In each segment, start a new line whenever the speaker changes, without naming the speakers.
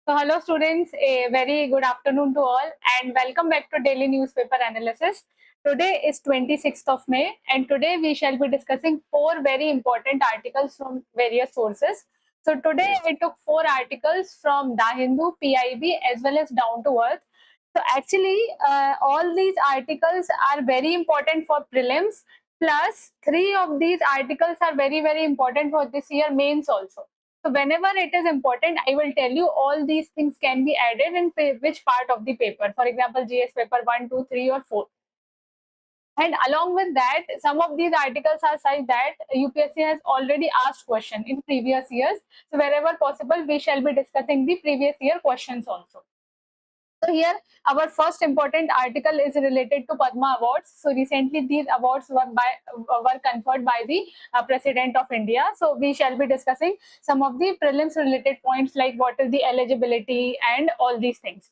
So hello students, a very good afternoon to all and welcome back to Daily Newspaper Analysis. Today is 26th of May and today we shall be discussing four very important articles from various sources. So today I took four articles from Da Hindu, PIB as well as Down to Earth. So actually all these articles are very important for prelims, plus three of these articles are very important for this year mains also. So whenever it is important, I will tell you all these things can be added in which part of the paper. For example, GS paper 1, 2, 3 or 4. And along with that, some of these articles are such that UPSC has already asked question in previous years. So wherever possible, we shall be discussing the previous year questions also. So here, our first important article is related to Padma Awards. So recently, these awards were conferred by the President of India. So we shall be discussing some of the prelims related points like what is the eligibility and all these things.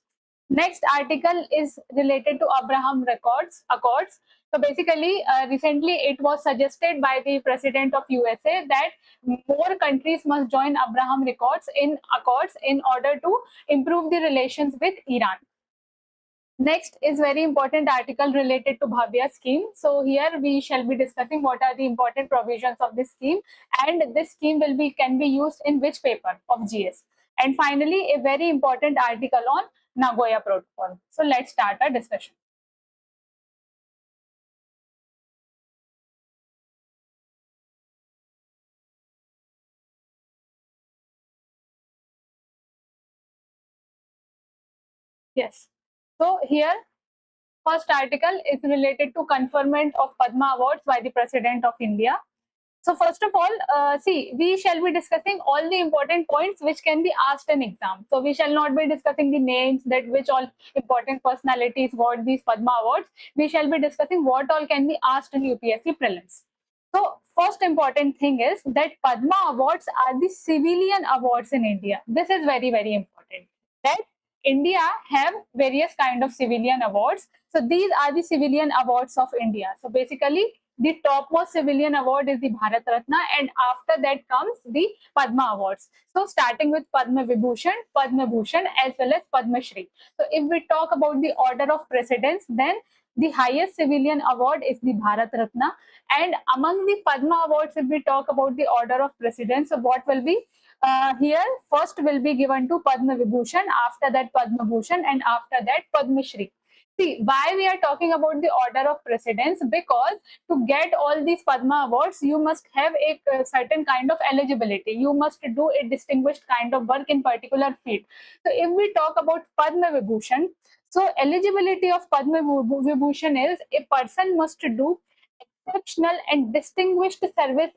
Next article is related to Abraham Accords. So basically, recently it was suggested by the President of USA that more countries must join Abraham Accords in order to improve the relations with Iran. Next is very important article related to BHAVYA scheme. So here we shall be discussing what are the important provisions of this scheme and this scheme can be used in which paper of GS. And finally, a very important article on Nagoya Protocol. So let's start our discussion. Yes. So here, first article is related to conferment of Padma Awards by the President of India. So first of all, see, we shall be discussing all the important points which can be asked in exam. So we shall not be discussing the names that which all important personalities got these Padma Awards. We shall be discussing what all can be asked in UPSC prelims. So first important thing is that Padma Awards are the civilian awards in India. This is very important. That India have various kind of civilian awards. So these are the civilian awards of India. So basically, the topmost civilian award is the Bharat Ratna, and after that comes the Padma Awards. So starting with Padma Vibhushan, Padma Bhushan, as well as Padma Shri. So if we talk about the order of precedence, then the highest civilian award is the Bharat Ratna. And among the Padma Awards, if we talk about the order of precedence, so what will be? Here, first will be given to Padma Vibhushan, after that Padma Bhushan, and after that Padma Shri. See, why we are talking about the order of precedence? Because to get all these Padma Awards, you must have a certain kind of eligibility. You must do a distinguished kind of work in particular field. So if we talk about Padma Vibhushan, so eligibility of Padma Vibhushan is a person must do exceptional and distinguished service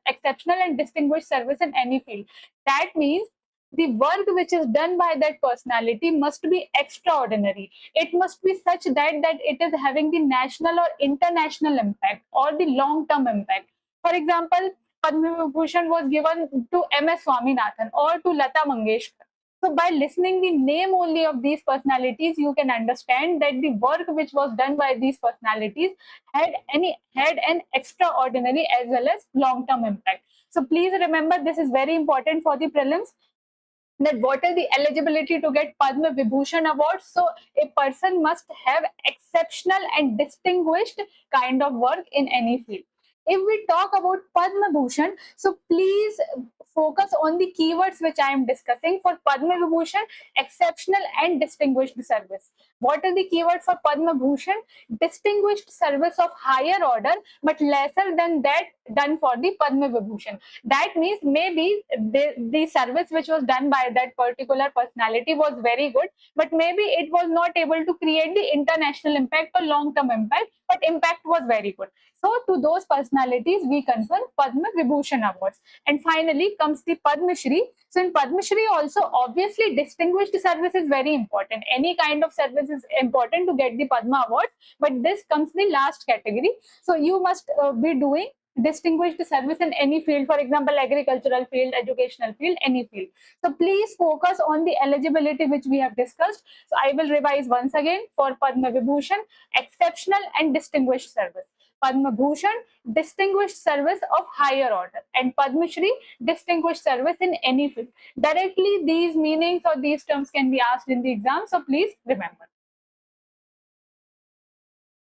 exceptional and distinguished service in any field. That means the work which is done by that personality must be extraordinary. It must be such that it is having the national or international impact or the long term impact. For example, Padma Vibhushan was given to MS Swaminathan or to Lata Mangeshkar. So by listening the name only of these personalities, you can understand that the work which was done by these personalities had an extraordinary as well as long-term impact. So please remember, this is very important for the prelims, that what is the eligibility to get Padma Vibhushan Award. So a person must have exceptional and distinguished kind of work in any field. If we talk about Padma Bhushan, so please focus on the keywords which I am discussing for Padma Vibhushan: exceptional and distinguished service. What is the keyword for Padma Bhushan? Distinguished service of higher order, but lesser than that done for the Padma Vibhushan. That means maybe the service which was done by that particular personality was very good, but maybe it was not able to create the international impact or long-term impact, but impact was very good. So to those personalities, we confer Padma Vibhushan Awards. And finally comes the Padma Shri. So in Padma Shri also, obviously distinguished service is very important. Any kind of service is important to get the Padma Award, but this comes the last category. So you must be doing distinguished service in any field, for example, agricultural field, educational field, any field. So please focus on the eligibility which we have discussed. So I will revise once again for Padma Vibhushan: exceptional and distinguished service. Padma Bhushan, distinguished service of higher order, and Padma Shri, distinguished service in any field. Directly these meanings or these terms can be asked in the exam, so please remember.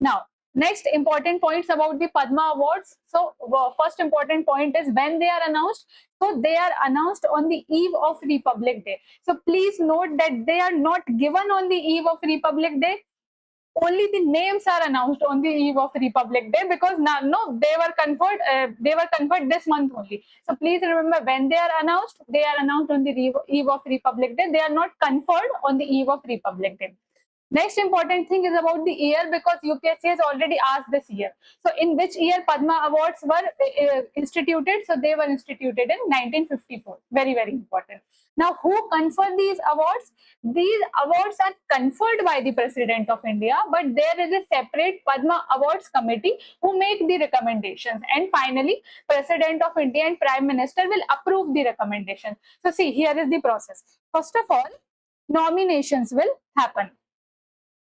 Now, next important points about the Padma Awards. So, first important point is when they are announced. So, they are announced on the eve of Republic Day. So, please note that they are not given on the eve of Republic Day. Only the names are announced on the eve of Republic Day, because now, no, they were conferred. They were conferred this month only. So please remember, when they are announced on the eve of Republic Day. They are not conferred on the eve of Republic Day. Next important thing is about the year, because UPSC has already asked this year. So in which year Padma Awards were instituted? So they were instituted in 1954. Very, very important. Now, who conferred these awards? These awards are conferred by the President of India, but there is a separate Padma Awards committee who make the recommendations. And finally, President of India and Prime Minister will approve the recommendations. So see, here is the process. First of all, nominations will happen.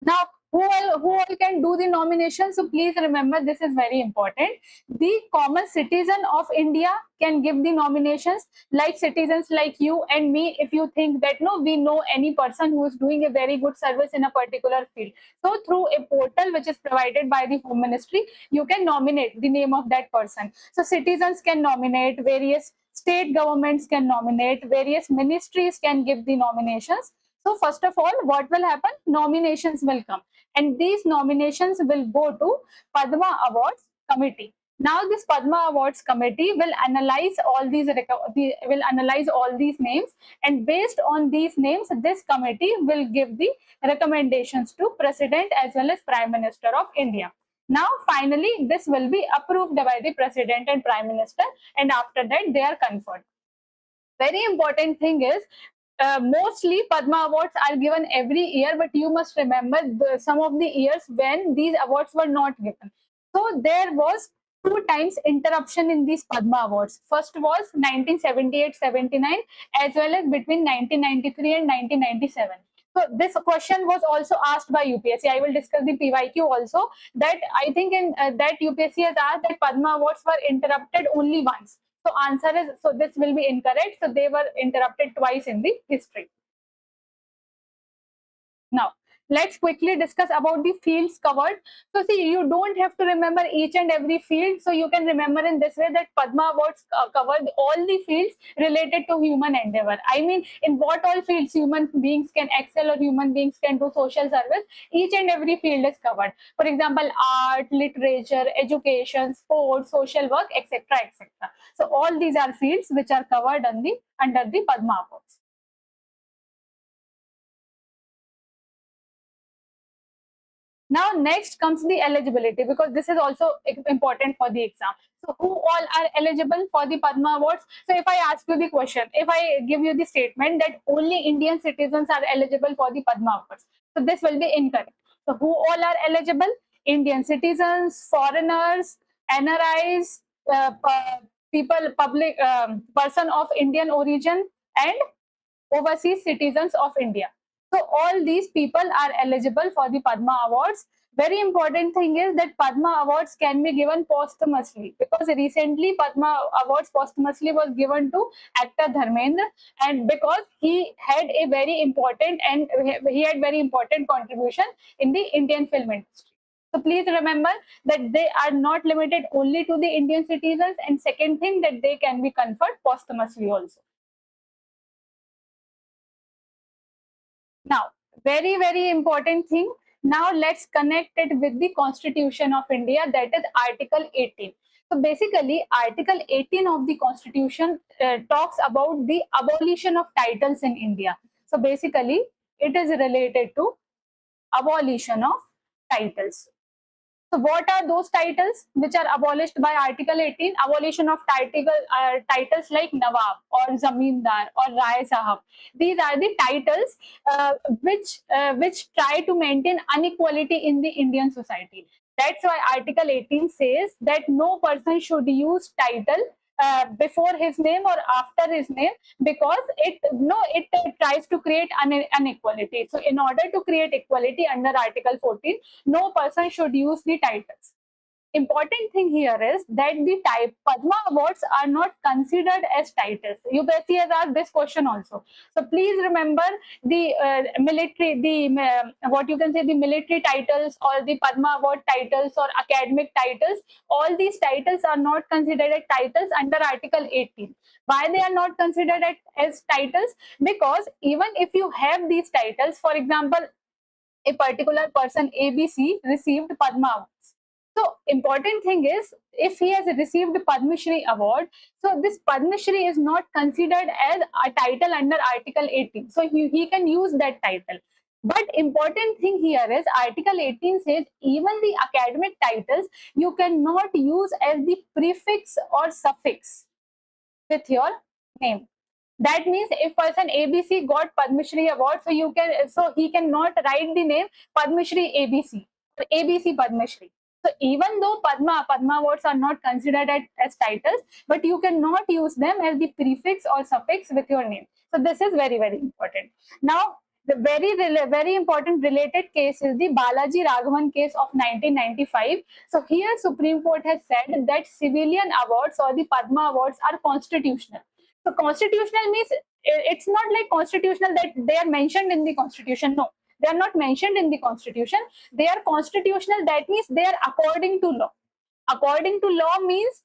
Now, who all can do the nomination? So please remember, this is very important. The common citizen of India can give the nominations, like citizens like you and me. If you think that no, we know any person who is doing a very good service in a particular field, so through a portal which is provided by the Home Ministry, you can nominate the name of that person. So citizens can nominate, various state governments can nominate, various ministries can give the nominations. So first of all, what will happen? Nominations will come, and these nominations will go to Padma Awards Committee. Now, this Padma Awards Committee will analyze all these names, and based on these names, this committee will give the recommendations to President as well as Prime Minister of India. Now, finally, this will be approved by the President and Prime Minister, and after that, they are conferred. Very important thing is, mostly Padma Awards are given every year, but you must remember some of the years when these awards were not given. So there was 2 times interruption in these Padma Awards. First was 1978-79, as well as between 1993 and 1997. So this question was also asked by UPSC. I will discuss the PYQ also. That I think in that UPSC has asked that Padma Awards were interrupted only once. So answer is, so this will be incorrect. So they were interrupted twice in the history. Now, let's quickly discuss about the fields covered. So see, you don't have to remember each and every field. So you can remember in this way that Padma Awards covered all the fields related to human endeavor. I mean, in what all fields human beings can excel or human beings can do social service, each and every field is covered. For example, art, literature, education, sports, social work, etc., etc. So all these are fields which are covered under the Padma Awards. Now, next comes the eligibility, because this is also important for the exam. So, who all are eligible for the Padma Awards? So, if I ask you the question, if I give you the statement that only Indian citizens are eligible for the Padma Awards, so this will be incorrect. So, who all are eligible? Indian citizens, foreigners, NRIs, person of Indian origin, and overseas citizens of India. So all these people are eligible for the Padma Awards. Very important thing is that Padma Awards can be given posthumously, because recently Padma Awards posthumously was given to actor Dharmendra, and because he had very important contribution in the Indian film industry. So please remember that they are not limited only to the Indian citizens, and second thing, that they can be conferred posthumously also. Now, very, very important thing. Now, let's connect it with the Constitution of India, that is Article 18. So, basically, Article 18 of the Constitution talks about the abolition of titles in India. So, basically, it is related to abolition of titles. So what are those titles which are abolished by Article 18? Abolition of titles like Nawab or Zamindar or Rai Sahab. These are the titles which try to maintain inequality in the Indian society. That's why Article 18 says that no person should use title before his name or after his name, because it tries to create inequality. So in order to create equality under Article 14, no person should use the titles. important thing here is that the type Padma Awards are not considered as titles. UPSC has asked this question also. So please remember the military, what you can say, the military titles or the Padma Award titles or academic titles. All these titles are not considered as titles under Article 18. Why they are not considered as titles? Because even if you have these titles, for example, a particular person ABC received Padma Awards. So important thing is, if he has received Padma Shri award, so this Padma Shri is not considered as a title under Article 18. So he can use that title. But important thing here is Article 18 says even the academic titles you cannot use as the prefix or suffix with your name. That means if person ABC got Padma Shri award, so he cannot write the name Padma Shri ABC or ABC Padma Shri. So even though Padma awards are not considered as titles, but you cannot use them as the prefix or suffix with your name. So this is very, very important. Now, the very important related case is the Balaji Raghavan case of 1995. So here Supreme Court has said that civilian awards or the Padma awards are constitutional. So constitutional means it's not like constitutional that they are mentioned in the constitution. No, they are not mentioned in the constitution. They are constitutional. That means they are according to law. According to law means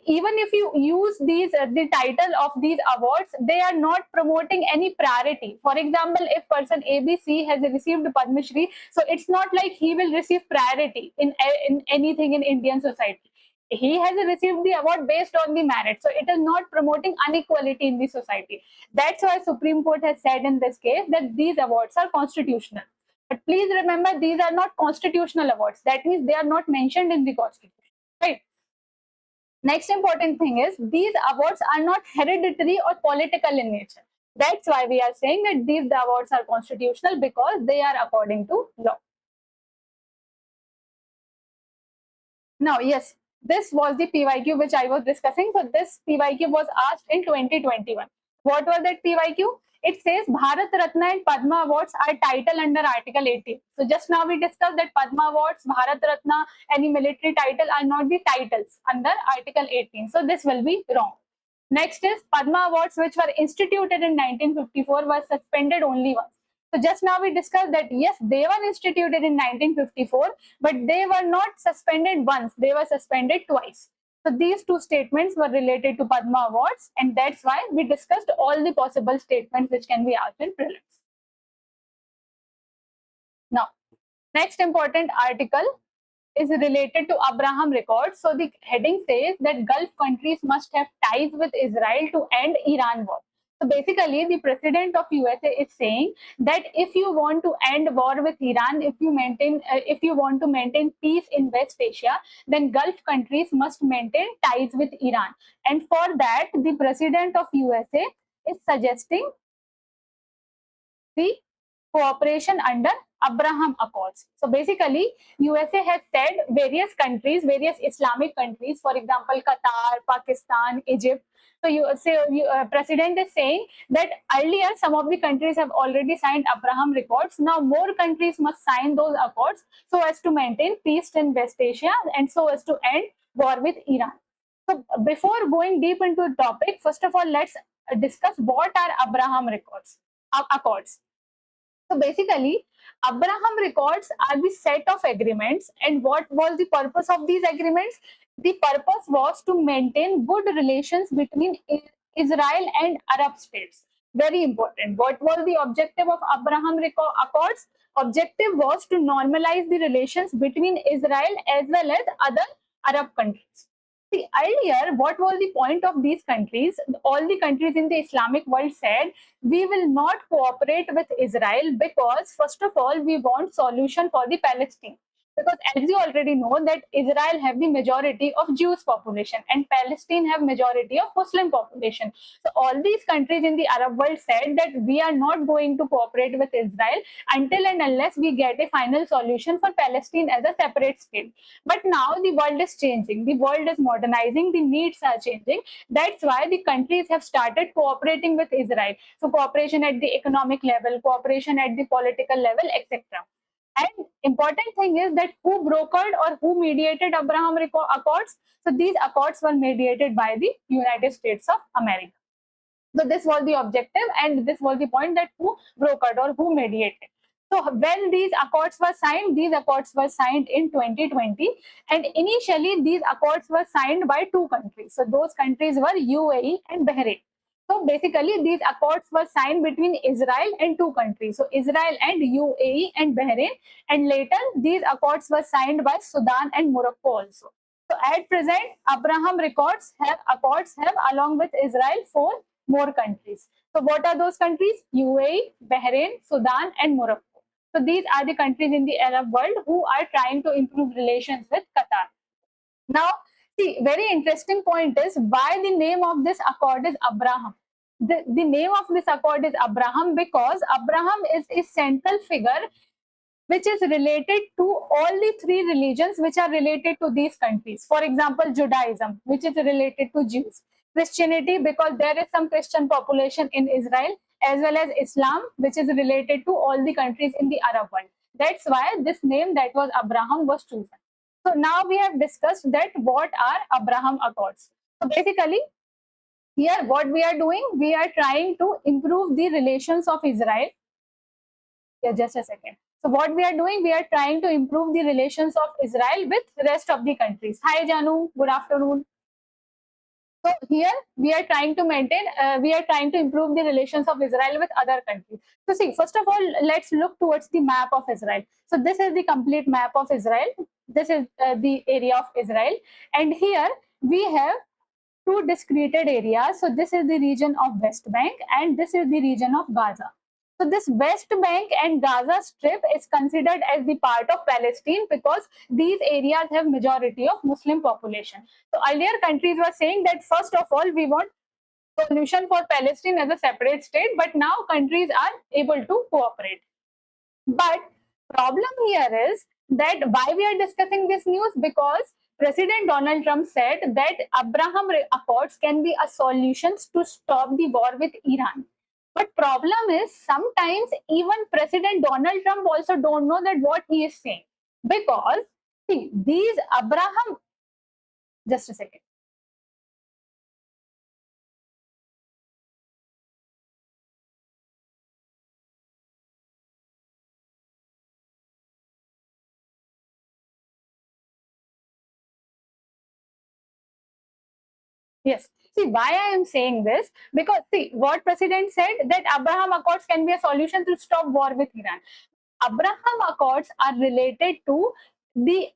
even if you use these the title of these awards, they are not promoting any priority. For example, if person ABC has received Padma Shri, so it's not like he will receive priority in anything in Indian society. He has received the award based on the merit, so it is not promoting inequality in the society. That's why Supreme Court has said in this case that these awards are constitutional. But please remember, these are not constitutional awards. That means they are not mentioned in the constitution, right? Next important thing is these awards are not hereditary or political in nature. That's why we are saying that these awards are constitutional, because they are according to law. Now, yes, this was the PYQ which I was discussing. So this PYQ was asked in 2021. What was that PYQ? It says Bharat Ratna and Padma Awards are title under Article 18. So just now we discussed that Padma Awards, Bharat Ratna, any military title are not the titles under Article 18. So this will be wrong. Next is Padma Awards, which were instituted in 1954, were suspended only once. So just now we discussed that yes, they were instituted in 1954, but they were not suspended once, they were suspended twice. So these two statements were related to Padma Awards, and that's why we discussed all the possible statements which can be asked in prelims. Now, next important article is related to Abraham Accords. So the heading says that Gulf countries must have ties with Israel to end Iran war. So basically, the president of USA is saying that if you want to end war with Iran, if you want to maintain peace in West Asia, then Gulf countries must maintain ties with Iran. And for that, the president of USA is suggesting the cooperation under Abraham Accords. So basically, USA has said various countries, various Islamic countries, for example, Qatar, Pakistan, Egypt. So president is saying that earlier some of the countries have already signed Abraham Accords. Now more countries must sign those accords so as to maintain peace in West Asia and so as to end war with Iran. So before going deep into the topic, first of all, let's discuss what are Abraham Accords. So basically, Abraham Accords are the set of agreements. And what was the purpose of these agreements? The purpose was to maintain good relations between Israel and Arab states. Very important. What was the objective of Abraham Accords? Objective was to normalize the relations between Israel as well as other Arab countries. See, earlier, what was the point of these countries? All the countries in the Islamic world said, we will not cooperate with Israel because, first of all, we want solution for the Palestine. Because as you already know that Israel have the majority of Jewish population and Palestine have majority of Muslim population. So all these countries in the Arab world said that we are not going to cooperate with Israel until and unless we get a final solution for Palestine as a separate state. But now the world is changing, the world is modernizing, the needs are changing. That's why the countries have started cooperating with Israel. So cooperation at the economic level, cooperation at the political level, etc. And important thing is that who brokered or who mediated Abraham Accords? So these accords were mediated by the United States of America. So this was the objective, and this was the point, that who brokered or who mediated. So when these accords were signed in 2020, and initially these accords were signed by two countries. So those countries were UAE and Bahrain. So basically these accords were signed between Israel and two countries. So Israel and UAE and Bahrain, and later these accords were signed by Sudan and Morocco also. So at present, Abraham accords have along with Israel four more countries. So what are those countries? UAE, Bahrain, Sudan, and Morocco. So these are the countries in the Arab world who are trying to improve relations with Qatar. Now, see, very interesting point is why the name of this accord is Abraham. The name of this accord is Abraham because Abraham is a central figure which is related to all the three religions which are related to these countries. For example, Judaism, which is related to Jews. Christianity, because there is some Christian population in Israel, as well as Islam, which is related to all the countries in the Arab world. That's why this name, that was Abraham, was chosen. So now we have discussed that what are Abraham Accords. So basically, here what we are doing, we are trying to improve the relations of Israel. Yeah, just a second. So what we are doing, we are trying to improve the relations of Israel with rest of the countries. Hi Janu, good afternoon. So here we are trying to improve the relations of Israel with other countries. So see, first of all, let's look towards the map of Israel. So this is the complete map of Israel. This is the area of Israel. And here we have two discreted areas. So this is the region of West Bank and this is the region of Gaza. So this West Bank and Gaza Strip is considered as the part of Palestine because these areas have majority of Muslim population. So earlier countries were saying that first of all we want solution for Palestine as a separate state, but now countries are able to cooperate. But problem here is that why we are discussing this news, because President Donald Trump said that Abraham Accords can be a solution to stop the war with Iran. But problem is sometimes even President Donald Trump also don't know that what he is saying, because see these Abraham, just a second. Yes. See, why I am saying this? Because see, what President said, that Abraham Accords can be a solution to stop war with Iran. Abraham Accords are related to the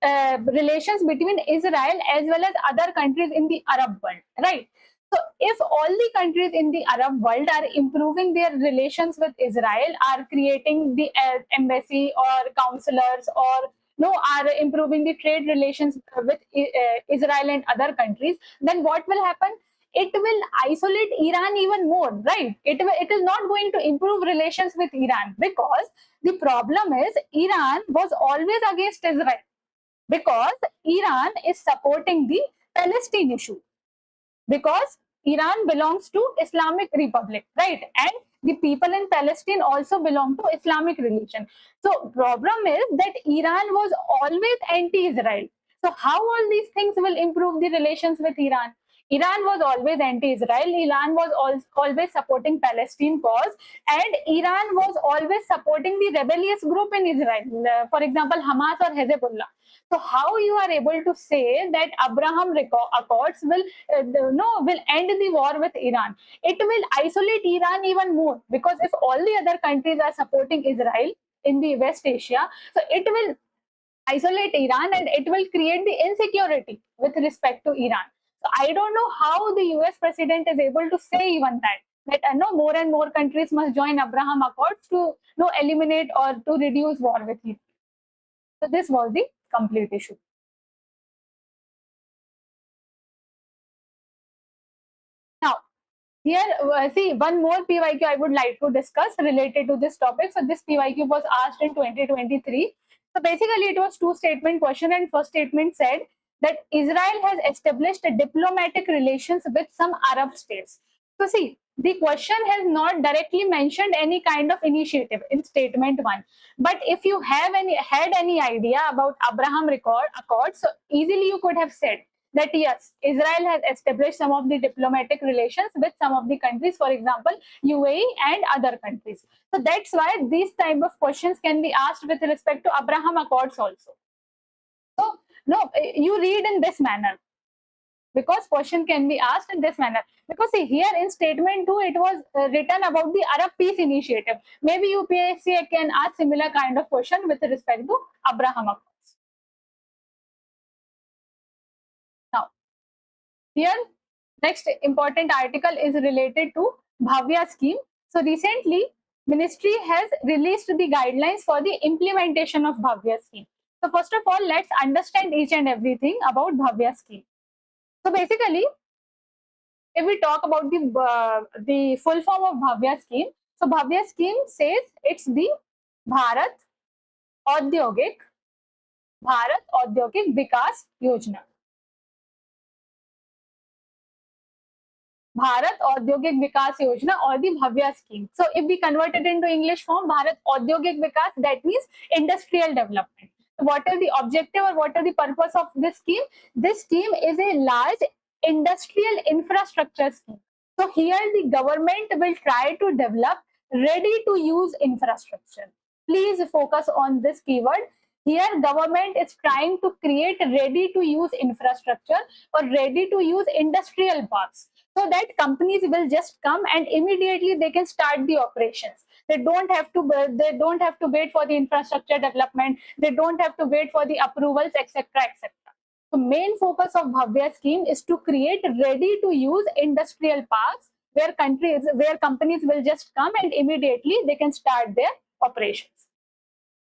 relations between Israel as well as other countries in the Arab world, right? So, if all the countries in the Arab world are improving their relations with Israel, are creating the embassy or counselors, or no, are improving the trade relations with Israel and other countries, then what will happen? It will isolate Iran even more, right? It is not going to improve relations with Iran, because the problem is Iran was always against Israel, because Iran is supporting the Palestine issue, because Iran belongs to Islamic Republic, right? And the people in Palestine also belong to Islamic religion. So problem is that Iran was always anti-Israel. So how all these things will improve the relations with Iran? Iran was always anti-Israel. Iran was always supporting Palestine cause, and Iran was always supporting the rebellious group in Israel. For example, Hamas or Hezbollah. So how you are able to say that Abraham Accords will end the war with Iran? It will isolate Iran even more, because if all the other countries are supporting Israel in the West Asia, so it will isolate Iran and it will create the insecurity with respect to Iran. So I don't know how the US president is able to say even that no, more and more countries must join Abraham Accords to eliminate or to reduce war with Iran. So this was the complete issue. Now, here, see, one more PYQ I would like to discuss related to this topic. So this PYQ was asked in 2023. So basically, it was two-statement question, and first statement said that Israel has established diplomatic relations with some Arab states. So see, the question has not directly mentioned any kind of initiative in statement 1. But if you had any idea about Abraham Accord, so easily you could have said that yes, Israel has established some of the diplomatic relations with some of the countries, for example, UAE and other countries. So that's why these type of questions can be asked with respect to Abraham Accords also. So no, you read in this manner, because question can be asked in this manner. Because see, here in statement 2, it was written about the Arab Peace Initiative. Maybe UPSC can ask similar kind of question with respect to Abraham Accords. Now, here, next important article is related to BHAVYA scheme. So recently, Ministry has released the guidelines for the implementation of BHAVYA scheme. So first of all, let's understand each and everything about BHAVYA scheme. So basically, if we talk about the full form of BHAVYA scheme, so BHAVYA scheme says it's the Bharat Audyogik Vikas Yojana. Bharat Audyogik Vikas Yojana, or the BHAVYA scheme. So if we convert it into English form, Bharat Audyogik Vikas, that means industrial development. So what is the objective or what is the purpose of this scheme? This scheme is a large industrial infrastructure scheme. So here the government will try to develop ready to use infrastructure. Please focus on this keyword. Here government is trying to create ready to use infrastructure or ready to use industrial parks, so that companies will just come and immediately they can start the operations. They don't have to wait for the infrastructure development. They don't have to wait for the approvals, etc., etc. So main focus of BHAVYA scheme is to create ready to use industrial parks where companies will just come and immediately they can start their operations.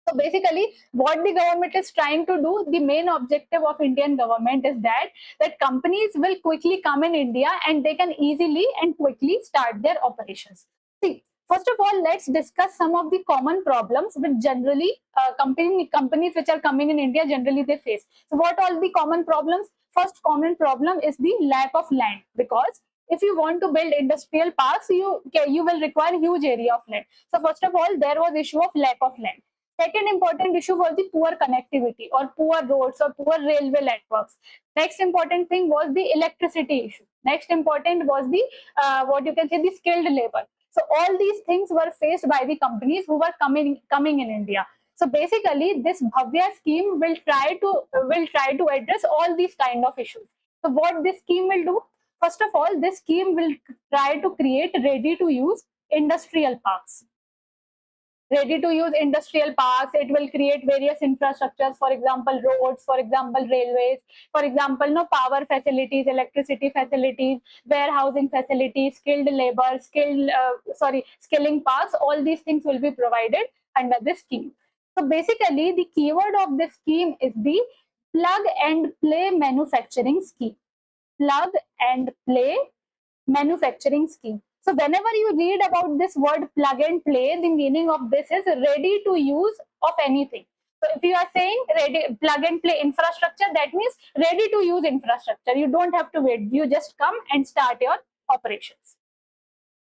So basically, what the government is trying to do, the main objective of Indian government is that companies will quickly come in India and they can easily and quickly start their operations. See, first of all, let's discuss some of the common problems which generally companies which are coming in India generally they face. So what are the common problems? First common problem is the lack of land, because if you want to build industrial parks, you will require huge area of land. So first of all, there was issue of lack of land. Second important issue was the poor connectivity or poor roads or poor railway networks. Next important thing was the electricity issue. Next important was the what you can say the skilled labor. So all these things were faced by the companies who were coming in India. So basically, this BHAVYA scheme will try to address all these kind of issues. So what this scheme will do? First of all, this scheme will try to create ready to use industrial parks. Ready to use industrial parks. It will create various infrastructures, for example roads, for example railways, for example power facilities, electricity facilities, warehousing facilities, skilled labor, skilling parks. All these things will be provided under this scheme. So basically the keyword of this scheme is the plug and play manufacturing scheme. Plug and play manufacturing scheme. So whenever you read about this word plug and play, the meaning of this is ready to use of anything. So if you are saying ready plug and play infrastructure, that means ready to use infrastructure. You don't have to wait. You just come and start your operations.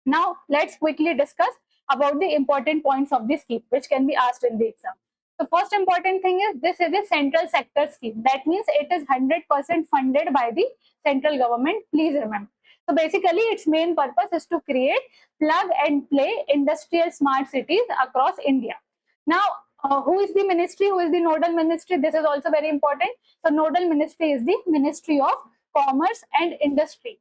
Now let's quickly discuss about the important points of this scheme, which can be asked in the exam. The first important thing is this is a central sector scheme. That means it is 100% funded by the central government. Please remember. So basically, its main purpose is to create plug and play industrial smart cities across India. Now, who is the ministry? Who is the nodal ministry? This is also very important. So nodal ministry is the Ministry of Commerce and Industry.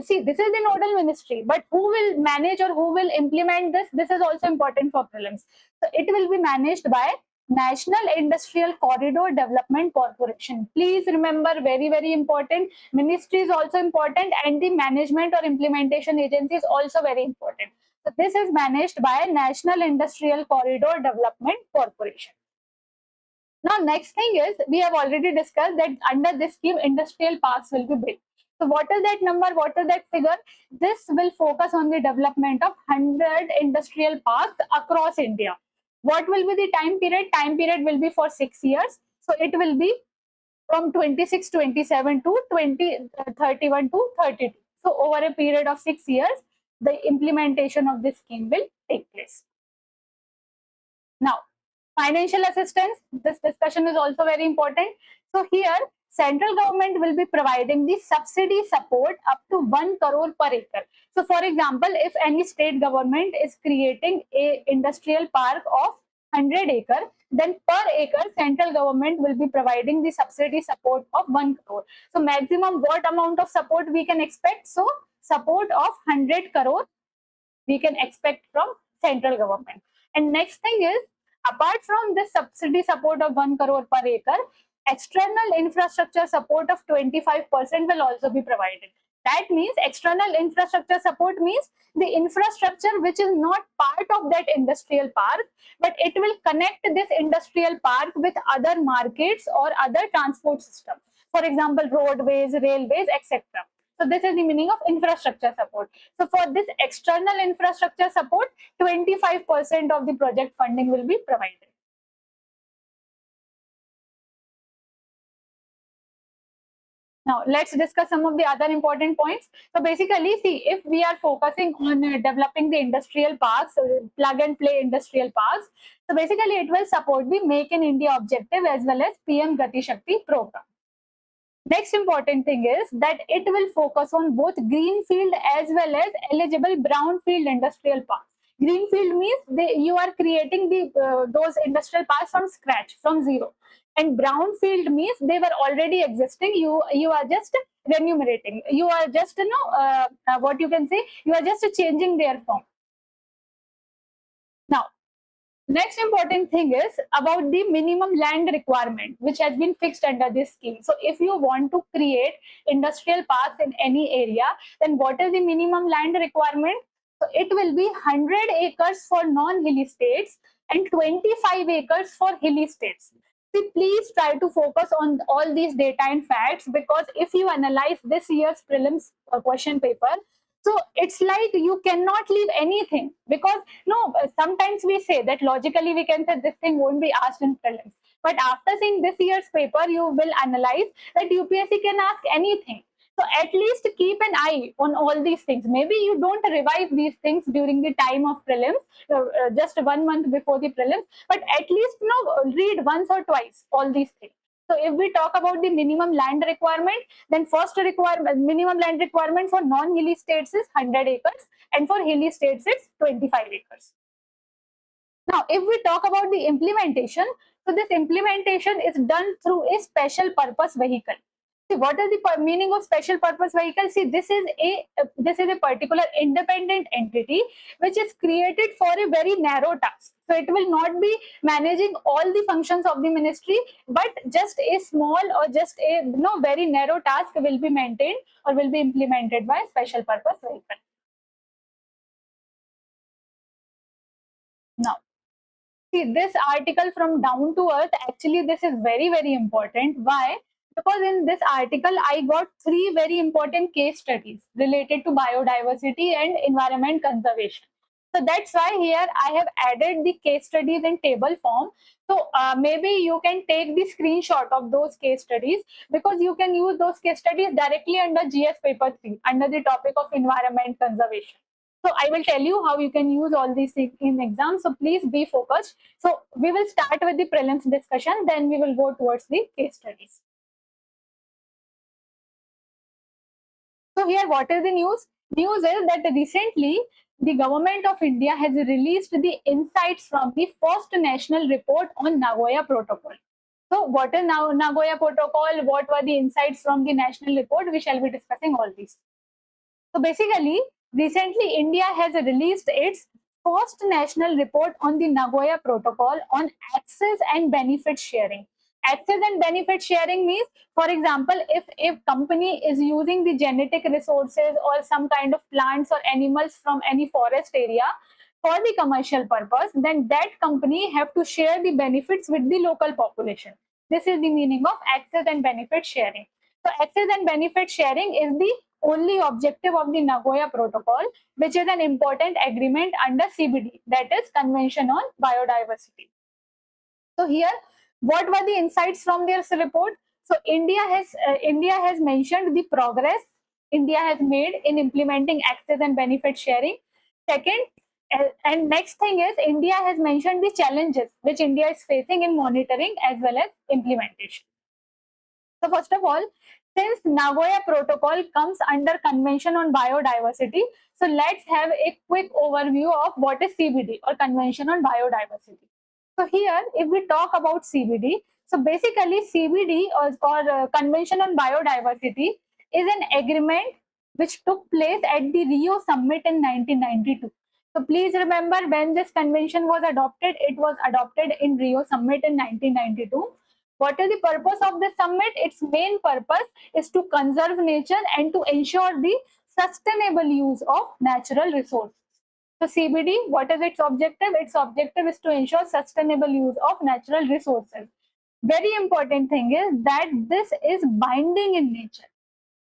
See, this is the nodal ministry, but who will manage or who will implement this? This is also important for prelims. So it will be managed by National Industrial Corridor Development Corporation. Please remember, very, very important. Ministry is also important, and the management or implementation agency is also very important. So this is managed by National Industrial Corridor Development Corporation. Now, next thing is, we have already discussed that under this scheme, industrial parks will be built. So what is that number? What is that figure? This will focus on the development of 100 industrial parks across India. What will be the time period? Time period will be for 6 years. So it will be from 26-27 to 31 to 32. So over a period of 6 years, the implementation of this scheme will take place. Now, financial assistance, this discussion is also very important. So here, central government will be providing the subsidy support up to 1 crore per acre. So for example, if any state government is creating a industrial park of 100 acre, then per acre central government will be providing the subsidy support of 1 crore. So maximum what amount of support we can expect? So support of 100 crore we can expect from central government. And next thing is, apart from this subsidy support of 1 crore per acre, external infrastructure support of 25% will also be provided. That means external infrastructure support means the infrastructure which is not part of that industrial park, but it will connect this industrial park with other markets or other transport systems. For example, roadways, railways, etc. So this is the meaning of infrastructure support. So for this external infrastructure support, 25% of the project funding will be provided. Now, let's discuss some of the other important points. So basically, see, if we are focusing on developing the industrial parks, plug and play industrial parks, so basically it will support the Make in India objective as well as PM Gati Shakti program. Next important thing is that it will focus on both greenfield as well as eligible brownfield industrial parks. Greenfield means you are creating those industrial parks from scratch, from zero. And brownfield means they were already existing. You are just remunerating. You are just what you can say. You are just changing their form. Now, next important thing is about the minimum land requirement, which has been fixed under this scheme. So if you want to create industrial parks in any area, then what is the minimum land requirement? So it will be 100 acres for non-hilly states and 25 acres for hilly states. See, please try to focus on all these data and facts, because if you analyze this year's prelims question paper, so it's like you cannot leave anything, because no, sometimes we say that logically we can say this thing won't be asked in prelims. But after seeing this year's paper, you will analyze that UPSC can ask anything. So at least keep an eye on all these things. Maybe you don't revise these things during the time of prelims, just 1 month before the prelims, but at least read once or twice all these things. So if we talk about the minimum land requirement, then first minimum land requirement for non-hilly states is 100 acres and for hilly states it's 25 acres. Now, if we talk about the implementation, so this implementation is done through a special purpose vehicle. See, what is the meaning of special purpose vehicle? See, this is a particular independent entity which is created for a very narrow task. So it will not be managing all the functions of the ministry, but just a small or just a very narrow task will be maintained or will be implemented by special purpose vehicle. Now, see, this article from Down to Earth, actually this is very, very important. Why? Because in this article, I got 3 very important case studies related to biodiversity and environment conservation. So that's why here I have added the case studies in table form. So maybe you can take the screenshot of those case studies, because you can use those case studies directly under GS paper 3 under the topic of environment conservation. So I will tell you how you can use all these things in exams. So please be focused. So we will start with the prelims discussion, then we will go towards the case studies. So here, what is the news? News is that recently the government of India has released the insights from the first national report on Nagoya Protocol. So what is now Nagoya Protocol? What were the insights from the national report? We shall be discussing all these. So basically, recently India has released its first national report on the Nagoya Protocol on access and benefit sharing. Access and benefit sharing means, for example, if a company is using the genetic resources or some kind of plants or animals from any forest area for the commercial purpose, then that company have to share the benefits with the local population. This is the meaning of access and benefit sharing. So access and benefit sharing is the only objective of the Nagoya Protocol, which is an important agreement under CBD, that is Convention on Biodiversity. So here, what were the insights from their report? So India has mentioned the progress India has made in implementing access and benefit sharing. Second, and next thing is India has mentioned the challenges which India is facing in monitoring as well as implementation. So first of all, since Nagoya Protocol comes under Convention on Biodiversity, so let's have a quick overview of what is CBD or Convention on Biodiversity. So here, if we talk about CBD, so basically CBD or Convention on Biodiversity is an agreement which took place at the Rio Summit in 1992. So please remember when this convention was adopted, it was adopted in Rio Summit in 1992. What is the purpose of this summit? Its main purpose is to conserve nature and to ensure the sustainable use of natural resources. So CBD, what is its objective? Its objective is to ensure sustainable use of natural resources. Very important thing is that this is binding in nature,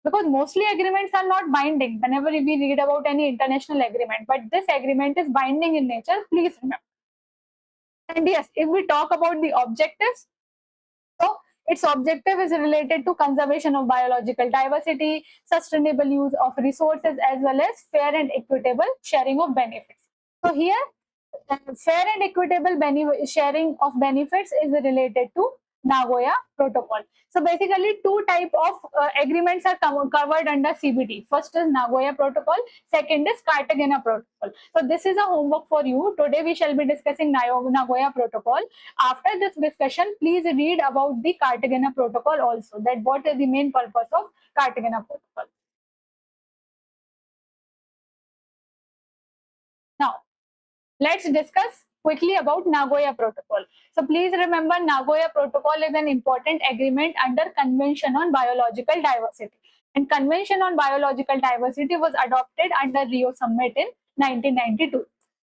because mostly agreements are not binding whenever we read about any international agreement, but this agreement is binding in nature, please remember. And yes, if we talk about the objectives, so its objective is related to conservation of biological diversity, sustainable use of resources, as well as fair and equitable sharing of benefits. So here, fair and equitable sharing of benefits is related to Nagoya Protocol. So basically, two type of agreements are covered under CBD. First is Nagoya Protocol. Second is Cartagena Protocol. So this is a homework for you. Today we shall be discussing Nagoya Protocol. After this discussion, please read about the Cartagena Protocol also. That what is the main purpose of Cartagena Protocol. Now, let's discuss quickly about Nagoya Protocol. So please remember, Nagoya Protocol is an important agreement under Convention on Biological Diversity. And Convention on Biological Diversity was adopted under Rio Summit in 1992.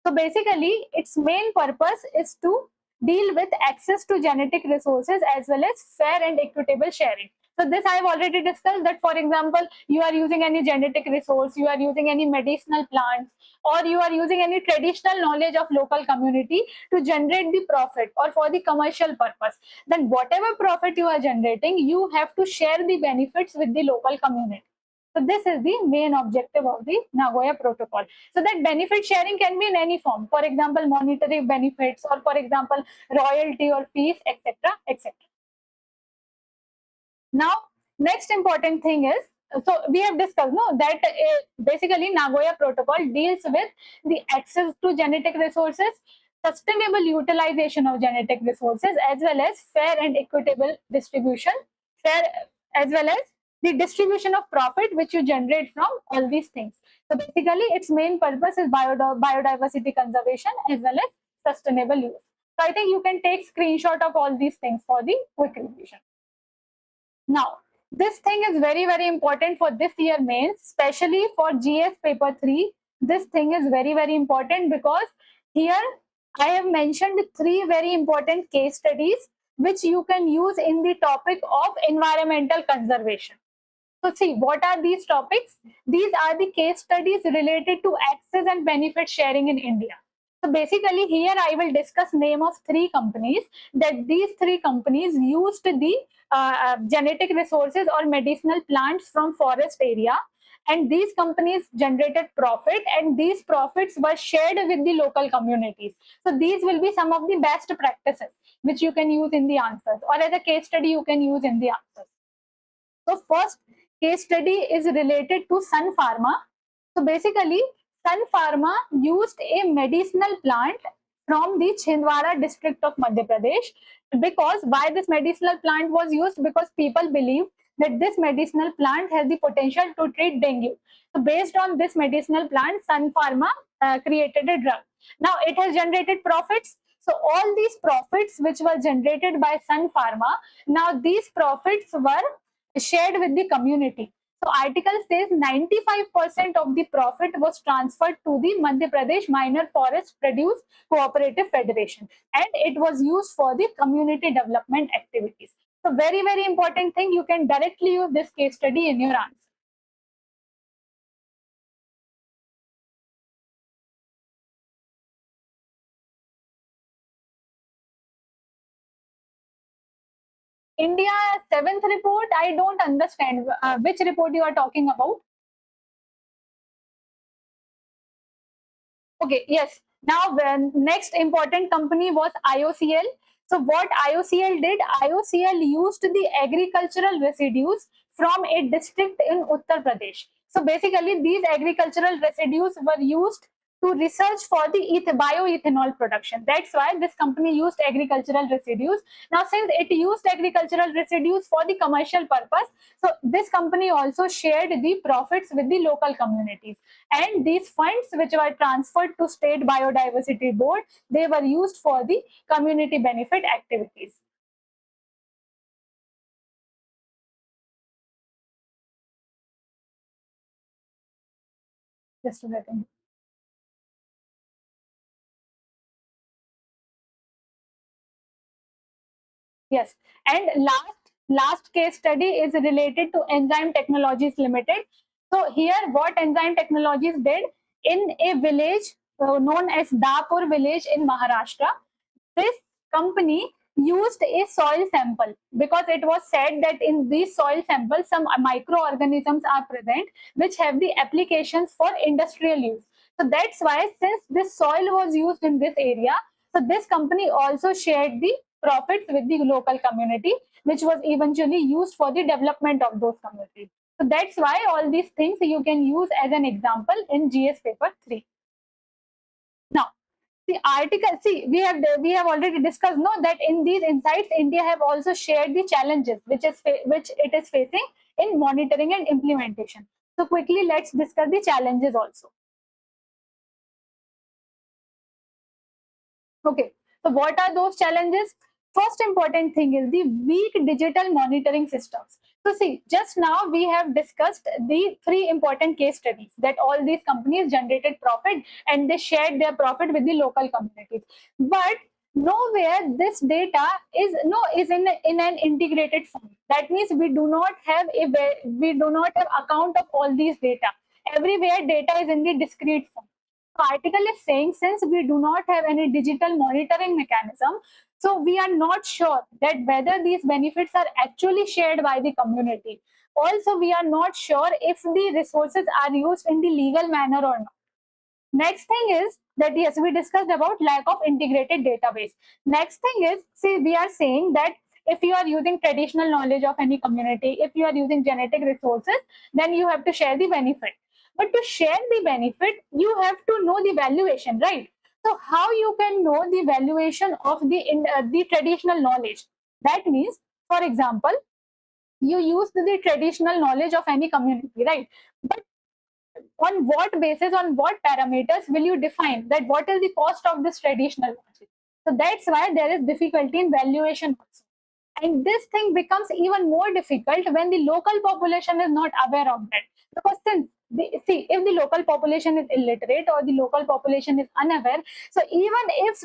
So basically, its main purpose is to deal with access to genetic resources as well as fair and equitable sharing. So this I have already discussed that, for example, you are using any genetic resource, you are using any medicinal plants, or you are using any traditional knowledge of local community to generate the profit or for the commercial purpose. Then whatever profit you are generating, you have to share the benefits with the local community. So this is the main objective of the Nagoya Protocol. So that benefit sharing can be in any form. For example, monetary benefits, or for example, royalty or fees, etc., etc. Now, next important thing is, so we have discussed that basically Nagoya Protocol deals with the access to genetic resources, sustainable utilization of genetic resources, as well as fair and equitable distribution, fair as well as the distribution of profit which you generate from all these things. So basically, its main purpose is biodiversity conservation as well as sustainable use. So I think you can take screenshot of all these things for the quick revision. Now, this thing is very, very important for this year mains, especially for GS paper 3. This thing is very, very important because here I have mentioned 3 very important case studies which you can use in the topic of environmental conservation. So see, what are these topics? These are the case studies related to access and benefit sharing in India. So basically here I will discuss name of 3 companies, that these 3 companies used the genetic resources or medicinal plants from forest area, and these companies generated profit, and these profits were shared with the local communities. So these will be some of the best practices which you can use in the answers, or as a case study you can use in the answers. So first case study is related to Sun Pharma. So basically, Sun Pharma used a medicinal plant from the Chhindwara district of Madhya Pradesh. Because why this medicinal plant was used? Because people believe that this medicinal plant has the potential to treat dengue. So based on this medicinal plant, Sun Pharma created a drug. Now it has generated profits. So all these profits which were generated by Sun Pharma, now these profits were shared with the community. So article says 95% of the profit was transferred to the Madhya Pradesh Minor Forest Produce Cooperative Federation, and it was used for the community development activities. So very, very important thing, you can directly use this case study in your answer. India 7th report, I don't understand which report you are talking about. Okay, yes. Now, when next important company was IOCL. So what IOCL did, IOCL used the agricultural residues from a district in Uttar Pradesh. So basically, these agricultural residues were used to research for the bioethanol production. That's why this company used agricultural residues. Now, since it used agricultural residues for the commercial purpose, so this company also shared the profits with the local communities. And these funds which were transferred to State Biodiversity Board, they were used for the community benefit activities. Just a second. Yes, and last case study is related to Enzyme Technologies Limited. So here, what Enzyme Technologies did in a village known as Dapur village in Maharashtra, this company used a soil sample because it was said that in these soil samples some microorganisms are present which have the applications for industrial use. So that's why, since this soil was used in this area, so this company also shared the profits with the local community, which was eventually used for the development of those communities. So that's why all these things you can use as an example in GS paper 3. Now, the article, see, we have already discussed, no, that in these insights, India have also shared the challenges which it is facing in monitoring and implementation. So quickly, let's discuss the challenges also. Okay, so what are those challenges? First important thing is the weak digital monitoring systems. So see, just now we have discussed the three important case studies that all these companies generated profit and they shared their profit with the local communities. But nowhere this data is in an integrated form. That means we do not have account of all these data. Everywhere data is in the discrete form. Article is saying, since we do not have any digital monitoring mechanism, so we are not sure that whether these benefits are actually shared by the community. Also, we are not sure if the resources are used in the legal manner or not. Next thing is that, yes, we discussed about lack of integrated database. Next thing is, see, we are saying that if you are using traditional knowledge of any community, if you are using genetic resources, then you have to share the benefit. But to share the benefit, you have to know the valuation, right? So how you can know the valuation of the traditional knowledge? That means, for example, you use the traditional knowledge of any community, right? But on what basis, on what parameters will you define that what is the cost of this traditional knowledge? So that's why there is difficulty in valuation also. And this thing becomes even more difficult when the local population is not aware of that. Because since see, if the local population is illiterate or the local population is unaware, so even if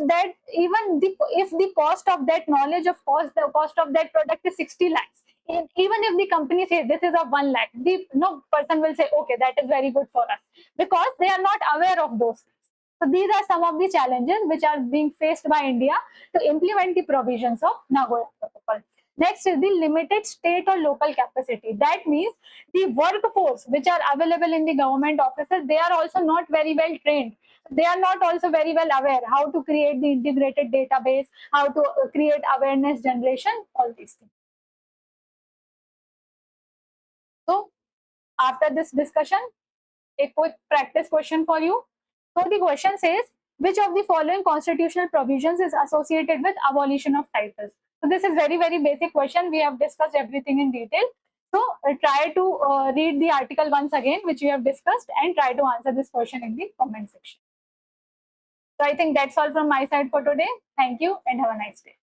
the cost of that knowledge, of course, the cost of that product is 60 lakhs. Even if the company says this is of 1 lakh, the no person will say, okay, that is very good for us, because they are not aware of those things. So these are some of the challenges which are being faced by India to implement the provisions of Nagoya Protocol. Next is the limited state or local capacity. That means the workforce which are available in the government offices, they are also not very well trained. They are not also very well aware how to create the integrated database, how to create awareness generation, all these things. So after this discussion, a quick practice question for you. So the question says, which of the following constitutional provisions is associated with abolition of titles? So this is very, very basic question. We have discussed everything in detail. So try to read the article once again, which we have discussed, and try to answer this question in the comment section. So I think that's all from my side for today. Thank you and have a nice day.